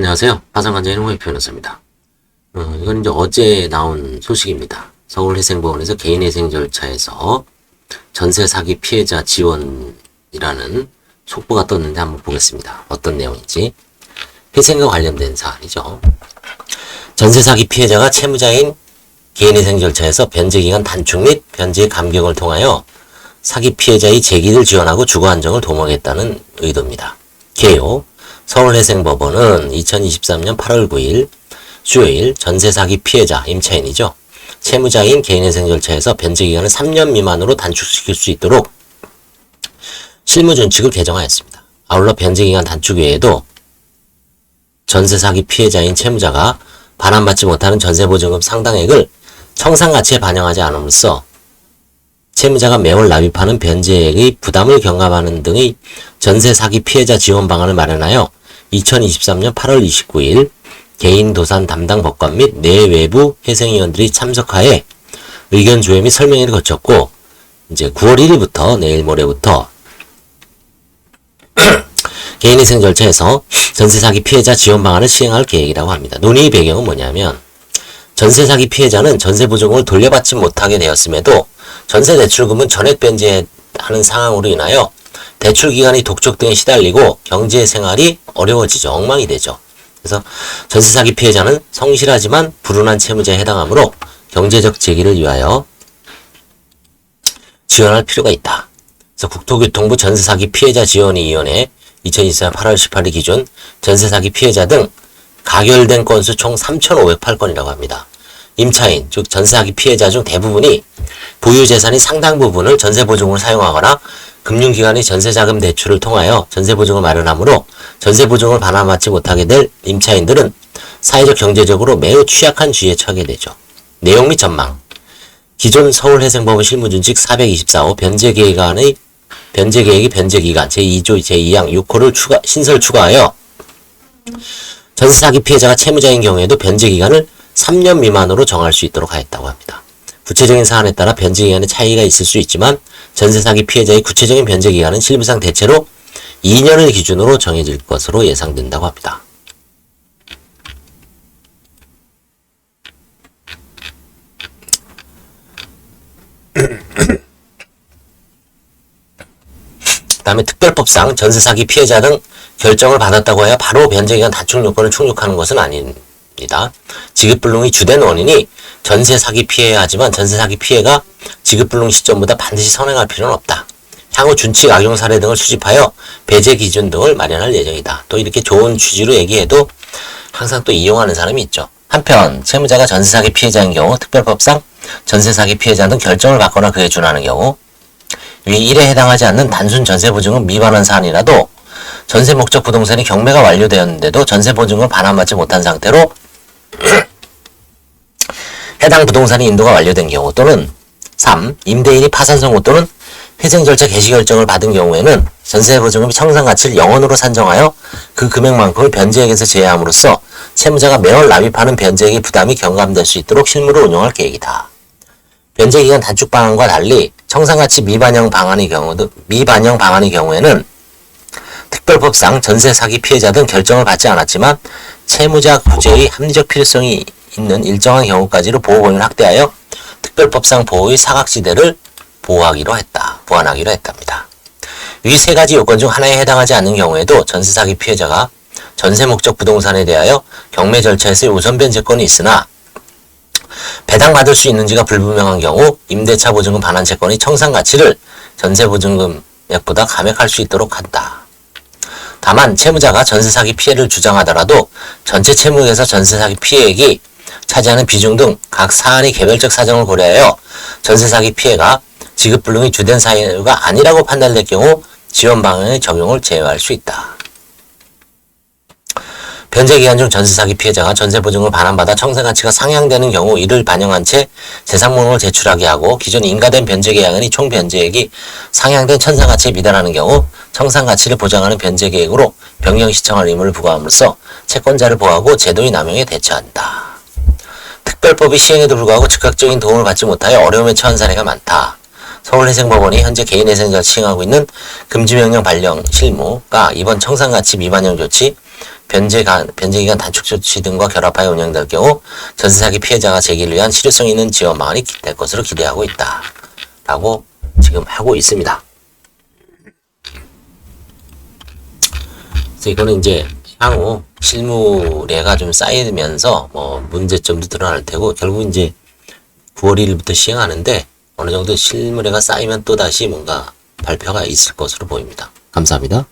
안녕하세요. 화상관장인 홍익 변호사입니다. 이건 이제 어제 나온 소식입니다. 서울회생법원에서 개인회생 절차에서 전세 사기 피해자 지원이라는 촉보가 떴는데 한번 보겠습니다. 어떤 내용인지. 회생과 관련된 사안이죠. 전세 사기 피해자가 채무자인 개인회생 절차에서 변제기간 단축 및 변제의 감경을 통하여 사기 피해자의 재기를 지원하고 주거 안정을 도모하겠다는 의도입니다. 개요. 서울회생법원은 2023년 8월 9일 수요일 전세 사기 피해자 임차인이죠. 채무자인 개인회생 절차에서 변제기간을 3년 미만으로 단축시킬 수 있도록 실무준칙을 개정하였습니다. 아울러 변제기간 단축 외에도 전세 사기 피해자인 채무자가 반환받지 못하는 전세보증금 상당액을 청산가치에 반영하지 않음으로써 채무자가 매월 납입하는 변제액의 부담을 경감하는 등의 전세 사기 피해자 지원 방안을 마련하여 2023년 8월 29일 개인 도산 담당 법관 및 내외부 회생위원들이 참석하에 의견 조회 및 설명회를 거쳤고, 이제 9월 1일부터 내일 모레부터 개인회생 절차에서 전세 사기 피해자 지원 방안을 시행할 계획이라고 합니다. 논의 배경은 뭐냐면, 전세 사기 피해자는 전세보증금을 돌려받지 못하게 되었음에도 전세 대출금은 전액 변제하는 상황으로 인하여 대출 기간이 독촉 등에 시달리고 경제 생활이 어려워지죠. 엉망이 되죠. 그래서 전세 사기 피해자는 성실하지만 불운한 채무자에 해당하므로 경제적 재기를 위하여 지원할 필요가 있다. 그래서 국토교통부 전세 사기 피해자 지원위원회 2024년 8월 18일 기준 전세 사기 피해자 등 가결된 건수 총 3,508건이라고 합니다. 임차인, 즉 전세 사기 피해자 중 대부분이 보유 재산의 상당 부분을 전세보증으로 사용하거나 금융기관의 전세자금 대출을 통하여 전세보증을 마련하므로 전세보증을 반환받지 못하게 될 임차인들은 사회적 경제적으로 매우 취약한 지위에 처하게 되죠. 내용 및 전망. 기존 서울회생법원 실무준칙 424호 변제계획의 변제기간 제2조 제2항 6호를 신설 추가하여 전세 사기 피해자가 채무자인 경우에도 변제기간을 3년 미만으로 정할 수 있도록 하였다고 합니다. 구체적인 사안에 따라 변제기간의 차이가 있을 수 있지만 전세 사기 피해자의 구체적인 변제기간은 실무상 대체로 2년을 기준으로 정해질 것으로 예상된다고 합니다. 그 다음에 특별법상 전세 사기 피해자 등 결정을 받았다고 해야 바로 변제기간 단축 요건을 충족하는 것은 아닙니다. 지급불능의 주된 원인이 전세 사기 피해야 하지만 전세 사기 피해가 지급불능 시점보다 반드시 선행할 필요는 없다. 향후 준칙 악용 사례 등을 수집하여 배제 기준 등을 마련할 예정이다. 또 이렇게 좋은 취지로 얘기해도 항상 또 이용하는 사람이 있죠. 한편 채무자가 전세 사기 피해자인 경우 특별법상 전세 사기 피해자 등 결정을 받거나 그에 준하는 경우 위 1에 해당하지 않는 단순 전세보증금 미반환 사안이라도 전세 목적 부동산이 경매가 완료되었는데도 전세보증금을 반환받지 못한 상태로 해당 부동산이 인도가 완료된 경우 또는 3. 임대인이 파산 선고 또는 회생 절차 개시 결정을 받은 경우에는 전세보증금의 청산 가치를 0원으로 산정하여 그 금액만큼을 변제액에서 제외함으로써 채무자가 매월 납입하는 변제액의 부담이 경감될 수 있도록 실무를 운용할 계획이다. 변제기간 단축 방안과 달리 청산가치 미반영 방안의 경우에는 특별법상 전세 사기 피해자 등 결정을 받지 않았지만 채무자 구제의 합리적 필요성이 있는 일정한 경우까지로 보호 범위를 확대하여 특별법상 보호의 사각지대를 보완하기로 했답니다. 위 세 가지 요건 중 하나에 해당하지 않는 경우에도 전세 사기 피해자가 전세 목적 부동산에 대하여 경매 절차에서의 우선 변제권이 있으나 배당받을 수 있는지가 불분명한 경우 임대차 보증금 반환 채권의 청산 가치를 전세 보증금액보다 감액할 수 있도록 한다. 다만 채무자가 전세 사기 피해를 주장하더라도 전체 채무에서 전세 사기 피해액이 차지하는 비중 등 각 사안의 개별적 사정을 고려하여 전세 사기 피해가 지급불능의 주된 사유가 아니라고 판단될 경우 지원 방안의 적용을 제외할 수 있다. 변제기간 중 전세 사기 피해자가 전세보증을 반환받아 청산가치가 상향되는 경우 이를 반영한 채 재산목록을 제출하게 하고 기존 인가된 변제계약의 총 변제액이 상향된 청산가치에 미달하는 경우 청산가치를 보장하는 변제계획으로 변경 신청할 의무를 부과함으로써 채권자를 보호하고 제도의 남용에 대처한다. 특별법이 시행에도 불구하고 즉각적인 도움을 받지 못하여 어려움에 처한 사례가 많다. 서울회생법원이 현재 개인회생자를 시행하고 있는 금지명령 발령 실무가 이번 청산가치 미반영 조치, 변제기간 단축 조치 등과 결합하여 운영될 경우 전세 사기 피해자가 제기를 위한 실효성 있는 지원 방안이 될 것으로 기대하고 있다. 라고 지금 하고 있습니다. 그래서 이거는 이제 향후 실무례가 좀 쌓이면서 문제점도 드러날 테고 결국 이제 9월 1일부터 시행하는데 어느 정도 실무례가 쌓이면 또 다시 뭔가 발표가 있을 것으로 보입니다. 감사합니다.